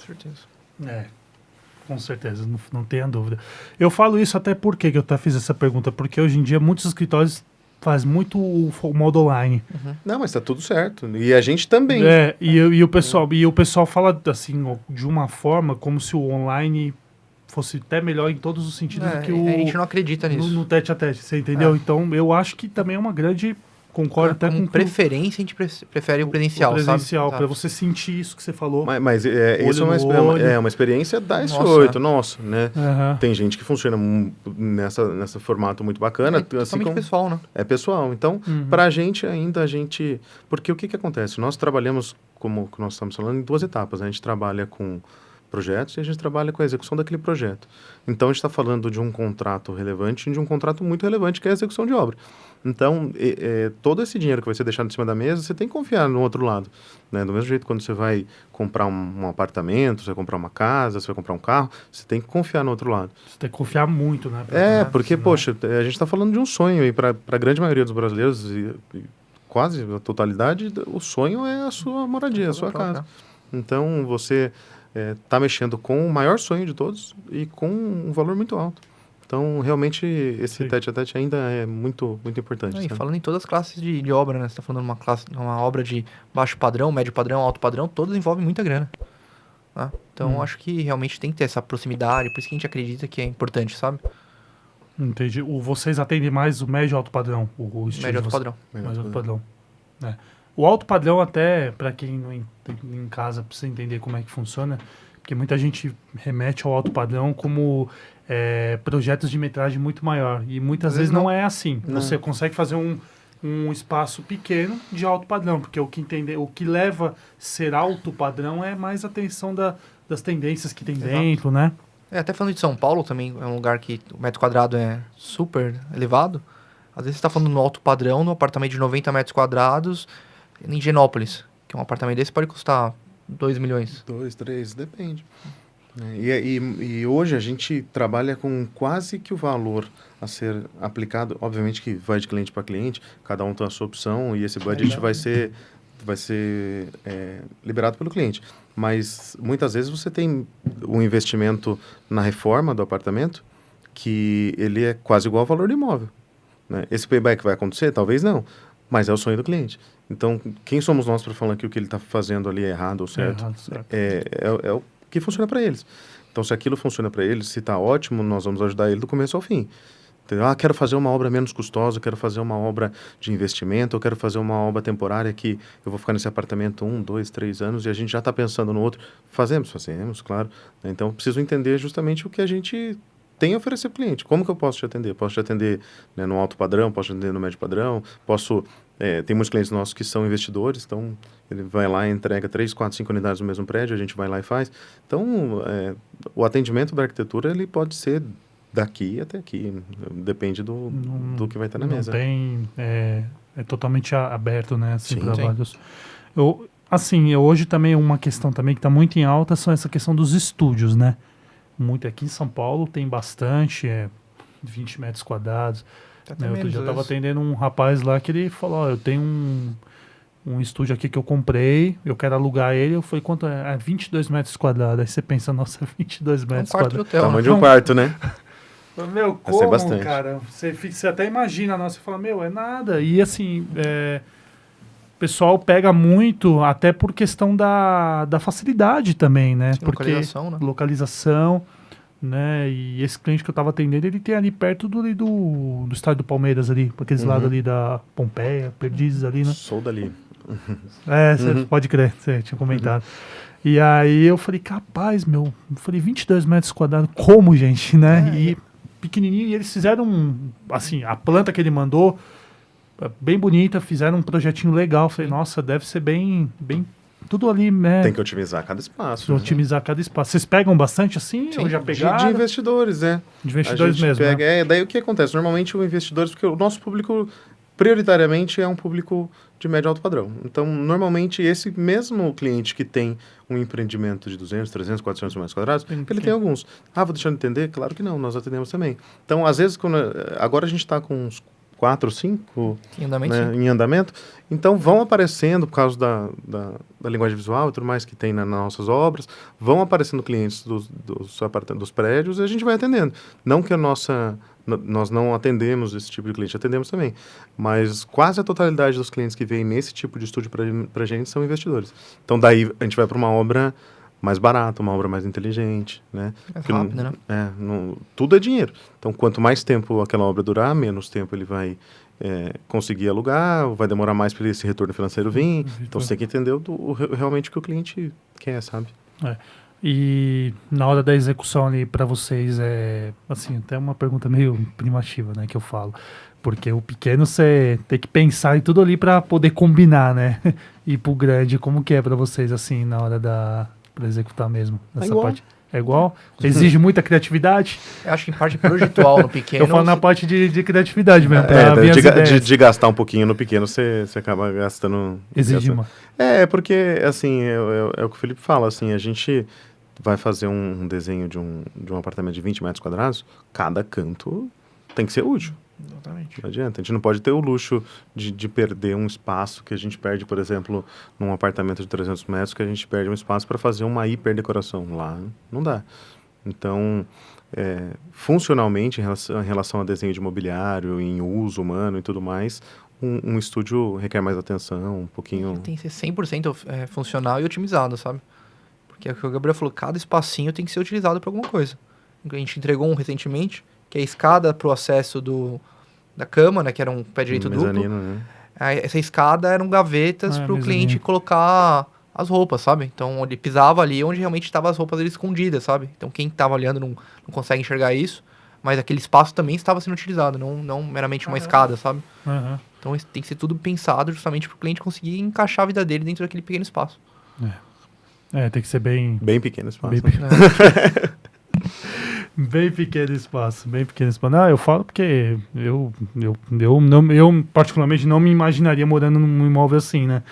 Com certeza, não tenha dúvida. Eu falo isso até porque que eu até fiz essa pergunta, porque hoje em dia muitos escritórios fazem muito o modo online. Não, mas tá tudo certo. E a gente também. E o pessoal fala assim, de uma forma como se o online fosse até melhor em todos os sentidos do que o... A gente não acredita nisso. No tete-a-tete, você entendeu? Então, eu acho que também é uma grande... Concordo até com preferência, a gente prefere o presencial, presencial, sabe? para você sentir isso que você falou. Mas isso é uma experiência da S8, nossa, né? Tem gente que funciona nessa formato muito bacana. É totalmente pessoal, né? É pessoal. Então, pra gente ainda, Porque o que acontece? Nós trabalhamos, como nós estamos falando, em duas etapas. Né? A gente trabalha com projetos e a gente trabalha com a execução daquele projeto. Então, a gente está falando de um contrato relevante e de um contrato muito relevante, que é a execução de obra. Então, todo esse dinheiro que vai ser deixado em cima da mesa, você tem que confiar no outro lado. Né? Do mesmo jeito, quando você vai comprar um apartamento, você vai comprar uma casa, você vai comprar um carro, você tem que confiar no outro lado. Você tem que confiar muito, né? Porque, senão... poxa, a gente está falando de um sonho, e para a grande maioria dos brasileiros, e quase a totalidade, o sonho é a sua moradia, a sua casa. Então, você está mexendo com o maior sonho de todos e com um valor muito alto. Então, realmente, esse tete-a-tete ainda é muito, muito importante. E falando em todas as classes de obra, né? Você está falando de uma obra de baixo padrão, médio padrão, alto padrão, todas envolvem muita grana. Tá? Então, acho que realmente tem que ter essa proximidade, por isso que a gente acredita que é importante, sabe? Entendi. Vocês atendem mais o médio e alto padrão? O estilo médio alto padrão. Médio alto padrão. O alto padrão, até, para quem não em casa precisa entender como é que funciona, porque muita gente remete ao alto padrão como... projetos de metragem muito maior. E muitas vezes não é assim. Não. Você consegue fazer um espaço pequeno de alto padrão, porque o que leva a ser alto padrão é mais a atenção das tendências que tem dentro, né? Até falando de São Paulo também, é um lugar que o metro quadrado é super elevado. Às vezes você está falando no alto padrão, no apartamento de 90 metros quadrados, em Higienópolis, que um apartamento desse pode custar 2 milhões. 2, 3, depende. E hoje a gente trabalha com quase que o valor a ser aplicado, obviamente que vai de cliente para cliente, cada um tem a sua opção e esse budget vai ser liberado pelo cliente. Mas muitas vezes você tem um investimento na reforma do apartamento que ele é quase igual ao valor do imóvel. Né? Esse payback vai acontecer? Talvez não, mas é o sonho do cliente. Então, quem somos nós para falar que o que ele está fazendo ali é errado ou certo? É o que funciona para eles. Então, se aquilo funciona para eles, se está ótimo, nós vamos ajudar ele do começo ao fim. Entendeu? Quero fazer uma obra menos custosa, quero fazer uma obra de investimento, eu quero fazer uma obra temporária que eu vou ficar nesse apartamento 1, 2, 3 anos e a gente já está pensando no outro. Fazemos, claro. Então, preciso entender justamente o que a gente tem a oferecer para o cliente. Como que eu posso te atender? Posso te atender, né, no alto padrão, posso te atender no médio padrão, tem muitos clientes nossos que são investidores, então ele vai lá e entrega 3, 4, 5 unidades no mesmo prédio, a gente vai lá e faz. Então, o atendimento da arquitetura, ele pode ser daqui até aqui, depende do que vai estar na mesa. É totalmente aberto, né, assim, trabalhos. Hoje também uma questão também que está muito em alta são essa questão dos estúdios, né? Muito aqui em São Paulo tem bastante, 20 metros quadrados. Outro dia eu estava atendendo um rapaz lá que ele falou, eu tenho um estúdio aqui que eu comprei, eu quero alugar ele. Eu falei, quanto é? 22 metros quadrados. Aí você pensa, nossa, 22 metros quadrados. Tamanho de um quarto, né? Meu, como, cara? Você até imagina, você fala, é nada. E assim, o pessoal pega muito, até por questão da facilidade também, né? Sim, Porque localização, né? localização, né? E esse cliente que eu tava atendendo, ele tem ali perto do estádio do Palmeiras ali, por aqueles lados ali da Pompeia, Perdizes ali, né? Sou dali. Você pode crer, você tinha comentado. E aí eu falei, capaz, eu falei, 22 metros quadrados, como, gente, né? E pequenininho, e eles fizeram, assim, a planta que ele mandou, bem bonita, fizeram um projetinho legal. Falei, nossa, deve ser bem, tudo ali, né? Tem que otimizar cada espaço. Né? Otimizar cada espaço. Vocês pegam bastante assim? Sim, ou já De pegaram? investidores, né? De investidores A gente mesmo, pega, né? daí o que acontece? Normalmente o investidores, porque o nosso público, prioritariamente, é um público de médio e alto padrão. Então, normalmente, esse mesmo cliente que tem um empreendimento de 200, 300, 400 metros quadrados, ele tem alguns. Vou deixar de entender? Claro que não, nós atendemos também. Então, às vezes, agora a gente está com uns 4, 5 Em andamento, né, sim. em andamento, então vão aparecendo, por causa da linguagem visual e tudo mais que tem nas nossas obras, vão aparecendo clientes dos prédios e a gente vai atendendo. Não que nós não atendemos esse tipo de cliente, atendemos também, mas quase a totalidade dos clientes que vêm nesse tipo de estúdio para a gente são investidores. Então daí a gente vai para uma obra mais barata, uma obra mais inteligente, né? Mais rápida, né? Tudo é dinheiro. Então, quanto mais tempo aquela obra durar, menos tempo ele vai conseguir alugar, vai demorar mais para esse retorno financeiro vir. Então, você tem que entender realmente o que o cliente quer, sabe? E na hora da execução ali para vocês assim, até uma pergunta meio primativa, né, que eu falo. Porque o pequeno você tem que pensar em tudo ali para poder combinar, né? E pro grande, como que é para vocês assim na hora para executar mesmo essa igual. parte? É igual? Exige muita criatividade? Eu acho que em parte projetual no pequeno... Eu falo na parte de criatividade mesmo. pra vir as ideias. De gastar um pouquinho no pequeno, você acaba gastando... Exige uma. Porque, assim, é o que o Felipe fala, assim, a gente vai fazer um desenho de um apartamento de 20 metros quadrados, cada canto tem que ser útil. Exatamente. Não adianta. A gente não pode ter o luxo de perder um espaço que a gente perde, por exemplo, num apartamento de 300 metros, que a gente perde um espaço para fazer uma hiperdecoração. Lá não dá. Então, funcionalmente, em relação a desenho de mobiliário, em uso humano e tudo mais, um estúdio requer mais atenção, um pouquinho... Tem que ser 100% funcional e otimizado, sabe? Porque é o que o Gabriel falou, cada espacinho tem que ser utilizado para alguma coisa. A gente entregou um recentemente, que é a escada para o acesso da cama, né, que era um pé direito mezanino, duplo. né? Essa escada eram gavetas para o cliente colocar as roupas, sabe? Então ele pisava ali onde realmente estavam as roupas dele escondidas, sabe? Então quem estava olhando não consegue enxergar isso, mas aquele espaço também estava sendo utilizado, não meramente uma escada, sabe? Uhum. Então tem que ser tudo pensado justamente para o cliente conseguir encaixar a vida dele dentro daquele pequeno espaço. Tem que ser bem... Bem pequeno espaço. Bem Bem pequeno espaço, bem pequeno espaço. Não, eu falo porque eu particularmente não me imaginaria morando num imóvel assim, né?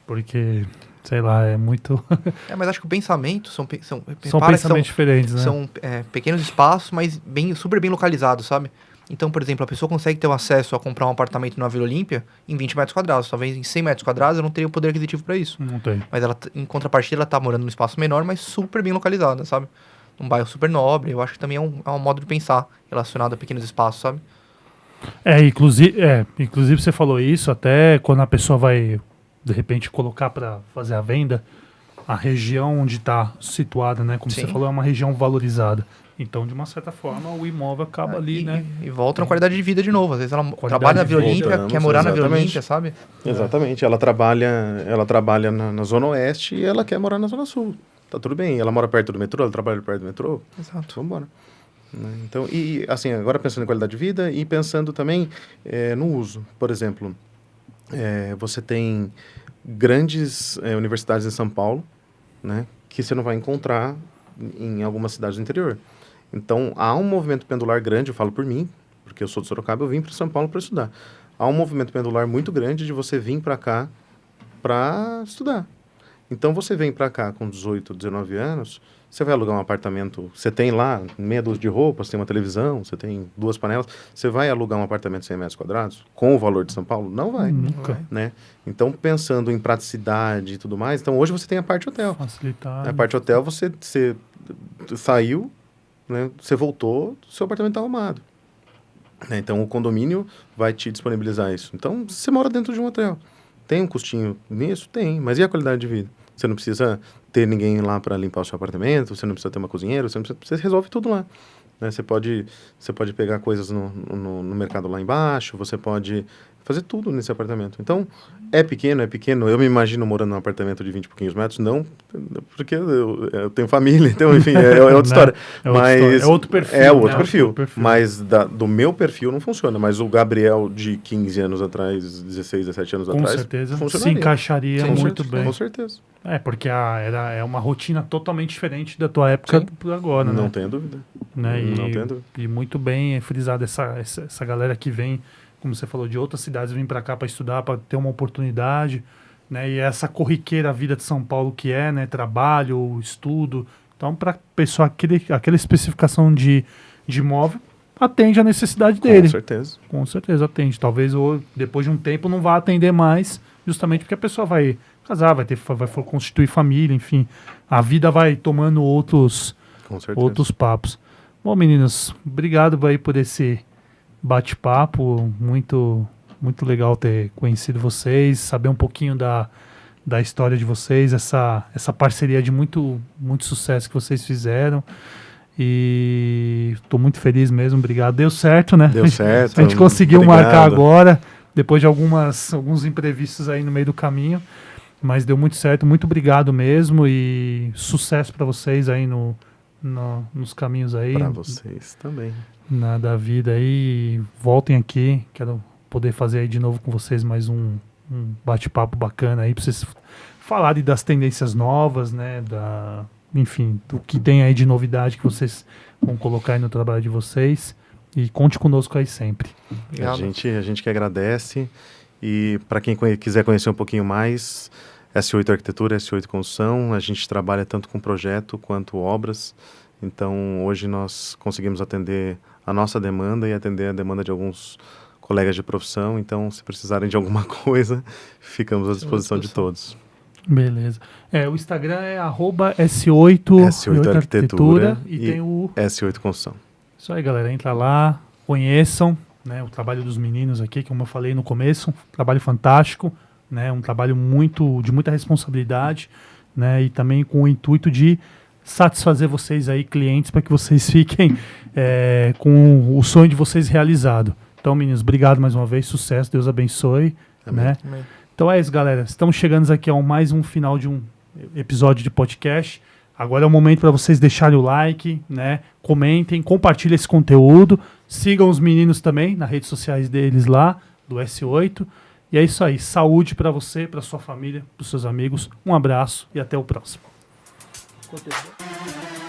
Porque, sei lá, é muito... Mas acho que o pensamento são pensamentos diferentes, né? São pequenos espaços, mas super bem localizados, sabe? Então, por exemplo, a pessoa consegue ter o acesso a comprar um apartamento na Vila Olímpia em 20 metros quadrados. Talvez em 100 metros quadrados eu não teria o poder aquisitivo para isso. Não tem. Mas ela, em contrapartida, ela tá morando num espaço menor, mas super bem localizada, sabe? Um bairro super nobre. Eu acho que também é um modo de pensar relacionado a pequenos espaços, sabe? Inclusive você falou isso, até quando a pessoa vai, de repente, colocar para fazer a venda, a região onde está situada, né? Como Sim. você falou, é uma região valorizada. Então, de uma certa forma, o imóvel acaba ali, né? E volta na qualidade de vida de novo. Às vezes ela Qualidade trabalha na de Vila vida, Olímpia, quer morar na Vila exatamente. Olímpia, sabe? Exatamente. Ela trabalha na Zona Oeste e ela quer morar na Zona Sul. Tá tudo bem. Ela mora perto do metrô, ela trabalha perto do metrô. Exato. Vamos embora. Então, e assim, agora pensando em qualidade de vida e pensando também no uso. Por exemplo, você tem grandes universidades em São Paulo, né, que você não vai encontrar em algumas cidades do interior. Então, há um movimento pendular grande, eu falo por mim, porque eu sou de Sorocaba, eu vim para São Paulo para estudar. Há um movimento pendular muito grande de você vir para cá para estudar. Então, você vem para cá com 18, 19 anos, você vai alugar um apartamento, você tem lá meia dúzia de roupas, tem uma televisão, você tem 2 panelas, você vai alugar um apartamento de 100 metros quadrados com o valor de São Paulo? Não vai. Nunca. Né? Então, pensando em praticidade e tudo mais, então hoje você tem a parte hotel. Facilitar. A parte hotel, você saiu, né, você voltou, seu apartamento está arrumado. Né? Então, o condomínio vai te disponibilizar isso. Então, você mora dentro de um hotel. Tem um custinho nisso? Tem, mas e a qualidade de vida? Você não precisa ter ninguém lá para limpar o seu apartamento, você não precisa ter uma cozinheira, você resolve tudo lá. Né? Você pode pegar coisas no mercado lá embaixo, você pode fazer tudo nesse apartamento. Então, é pequeno. Eu me imagino morando num apartamento de 20 e pouquinhos metros, não porque eu tenho família, então, enfim, é outra história. É outro perfil. É outro perfil. Mas do meu perfil não funciona. Mas o Gabriel de 15 anos atrás, 16, 17 anos atrás, com certeza se funcionaria. encaixaria muito bem. Com certeza. Porque é uma rotina totalmente diferente da tua época por agora, não né? tenho dúvida. Né? Não tenho dúvida. E muito bem frisado essa galera que vem, como você falou, de outras cidades, vem para cá para estudar, para ter uma oportunidade, né? E essa corriqueira vida de São Paulo que é, né? Trabalho, estudo. Então, para pessoa aquela especificação de imóvel, atende a necessidade dele. Com certeza atende. Talvez depois de um tempo não vá atender mais, justamente porque a pessoa vai casar, vai constituir família, enfim. A vida vai tomando outros papos. Bom, meninos, obrigado aí por esse bate-papo. Muito, muito legal ter conhecido vocês, saber um pouquinho da história de vocês, essa parceria de muito, muito sucesso que vocês fizeram. E estou muito feliz mesmo, obrigado. Deu certo, né? Deu certo. A gente conseguiu marcar agora, depois de alguns imprevistos aí no meio do caminho. Mas deu muito certo, muito obrigado mesmo e sucesso para vocês aí nos caminhos aí. Para vocês também. Da vida aí, voltem aqui, quero poder fazer aí de novo com vocês mais um bate-papo bacana aí, para vocês falarem das tendências novas, né, enfim, do que tem aí de novidade que vocês vão colocar aí no trabalho de vocês e conte conosco aí sempre. A gente que agradece e para quem quiser conhecer um pouquinho mais, S8 Arquitetura, S8 Construção, a gente trabalha tanto com projeto quanto obras, então hoje nós conseguimos atender a nossa demanda e atender a demanda de alguns colegas de profissão, então se precisarem de alguma coisa, ficamos à disposição de todos. Beleza. O Instagram é @S8 Arquitetura e tem o S8 Construção. Isso aí, galera, entra lá, conheçam, né, o trabalho dos meninos aqui, como eu falei no começo, um trabalho fantástico, né, um trabalho de muita responsabilidade, né, e também com o intuito de satisfazer vocês aí, clientes, para que vocês fiquem com o sonho de vocês realizado. Então, meninos, obrigado mais uma vez, sucesso, Deus abençoe. Amém. Né? Amém. Então é isso, galera. Estamos chegando aqui a mais um final de um episódio de podcast. Agora é o momento para vocês deixarem o like, né? Comentem, compartilhem esse conteúdo. Sigam os meninos também nas redes sociais deles lá, do S8. E é isso aí. Saúde para você, para sua família, para os seus amigos. Um abraço e até o próximo. Conteúdo.